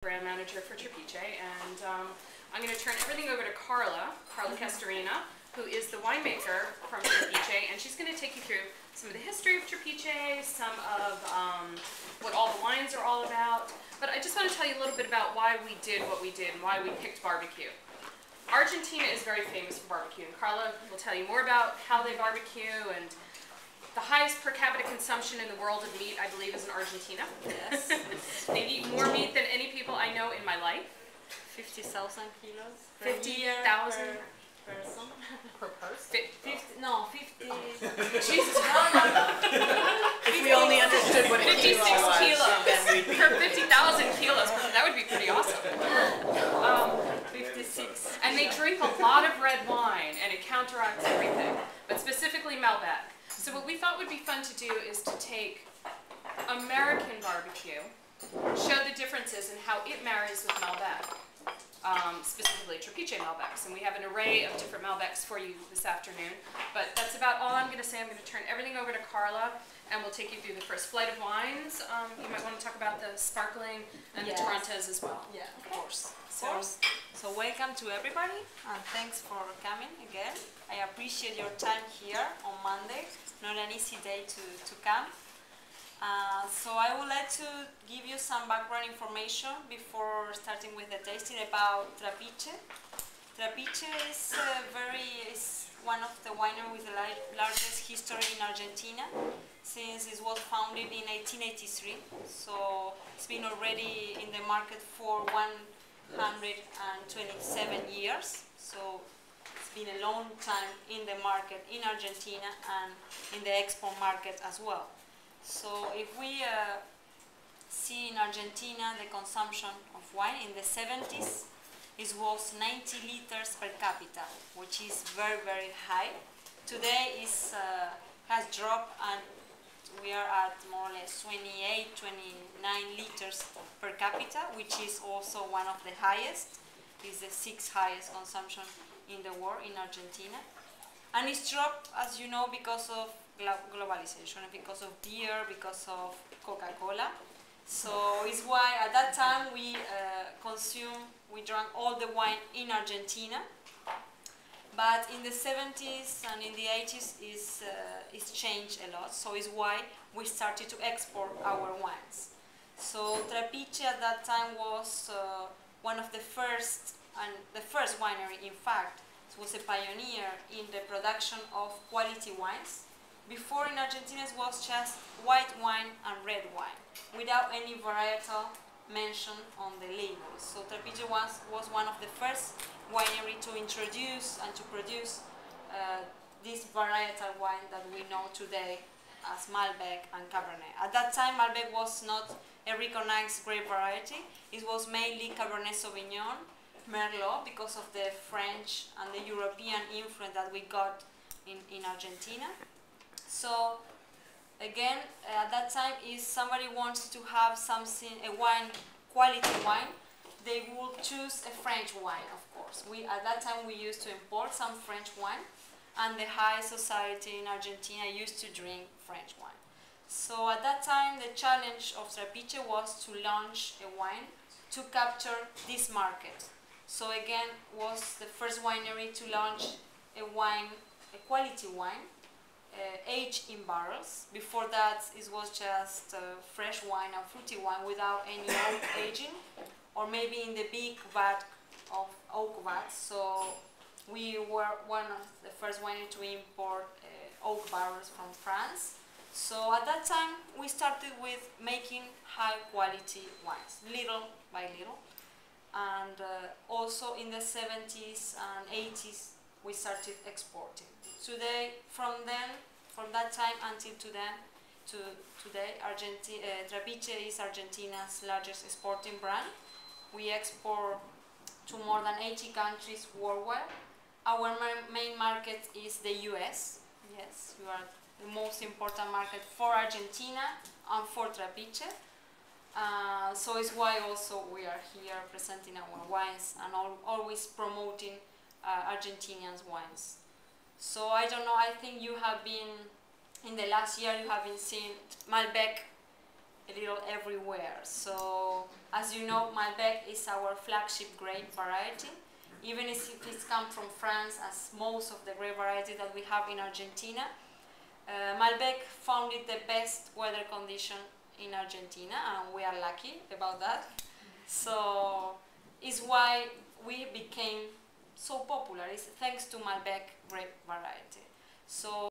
Brand manager for Trapiche, and I'm going to turn everything over to Carla Castorina, who is the winemaker from Trapiche, and she's going to take you through some of the history of Trapiche, some of what all the wines are all about. But I just want to tell you a little bit about why we did what we did and why we picked barbecue. Argentina is very famous for barbecue, and Carla will tell you more about how they barbecue, and the highest per capita consumption in the world of meat, I believe, is in Argentina. Yes. They eat more meat than any people I know in my life. 50,000 kilos. 50,000 per person. per person? 50. No, 50. Jesus. If we only understood what 56 kilos per 50,000 kilos. That would be pretty awesome. 56. And they drink a lot of red wine, and it counteracts everything, but specifically Malbec. So what we thought would be fun to do is to take American barbecue, show the differences and how it marries with Malbec, specifically Trapiche Malbecs. And we have an array of different Malbecs for you this afternoon. But that's about all I'm going to say. I'm going to turn everything over to Carla, and we'll take you through the first flight of wines. You might want to talk about the sparkling and the Torrontés as well. Yeah, of course. So welcome to everybody, and thanks for coming again. I appreciate your time here on Monday. Not an easy day to come. So I would like to give you some background information before starting with the tasting about Trapiche. Trapiche is one of the wineries with the largest history in Argentina, since it was founded in 1883. So it's been already in the market for 127 years. So it's been a long time in the market in Argentina and in the export market as well. So if we see in Argentina the consumption of wine in the 70s, it was 90 liters per capita, which is very, very high. Today it has dropped, and we are at more or less 28, 29 liters per capita, which is also one of the highest. It's the 6th highest consumption in the world in Argentina. And it's dropped, as you know, because of globalization, because of beer, because of Coca-Cola. So it's why at that time we drank all the wine in Argentina. But in the 70s and in the 80s it's changed a lot. So it's why we started to export our wines. So Trapiche at that time was one of the first, and the first winery, in fact. It was a pioneer in the production of quality wines. Before in Argentina it was just white wine and red wine, without any varietal mention on the labels. So Trapiche was one of the first winery to introduce and to produce this varietal wine that we know today as Malbec and Cabernet. At that time Malbec was not a recognized grape variety. It was mainly Cabernet Sauvignon, Merlot, because of the French and the European influence that we got in Argentina. So again, at that time, if somebody wants to have something, a wine, quality wine, they will choose a French wine, of course. At that time we used to import some French wine, and the high society in Argentina used to drink French wine. So at that time the challenge of Trapiche was to launch a wine to capture this market. So again, was the first winery to launch a quality wine, aged in barrels. Before that, it was just fresh wine and fruity wine without any oak aging, or maybe in the big vat of oak vats. So we were one of the first wineries to import oak barrels from France. So at that time, we started with making high quality wines, little by little. And also in the 70s and 80s we started exporting. Today, from that time until today, Trapiche is Argentina's largest exporting brand. We export to more than 80 countries worldwide. Our main market is the US. Yes, we are the most important market for Argentina and for Trapiche. So it's why also we are here presenting our wines and always promoting Argentinian wines. So I don't know, I think you have been, in the last year you have been seeing Malbec a little everywhere. So, as you know, Malbec is our flagship grape variety. Even if it's come from France, as most of the grape varieties that we have in Argentina, Malbec found it the best weather condition in Argentina, and we are lucky about that. So, it's why we became so popular. It's thanks to Malbec grape variety. So.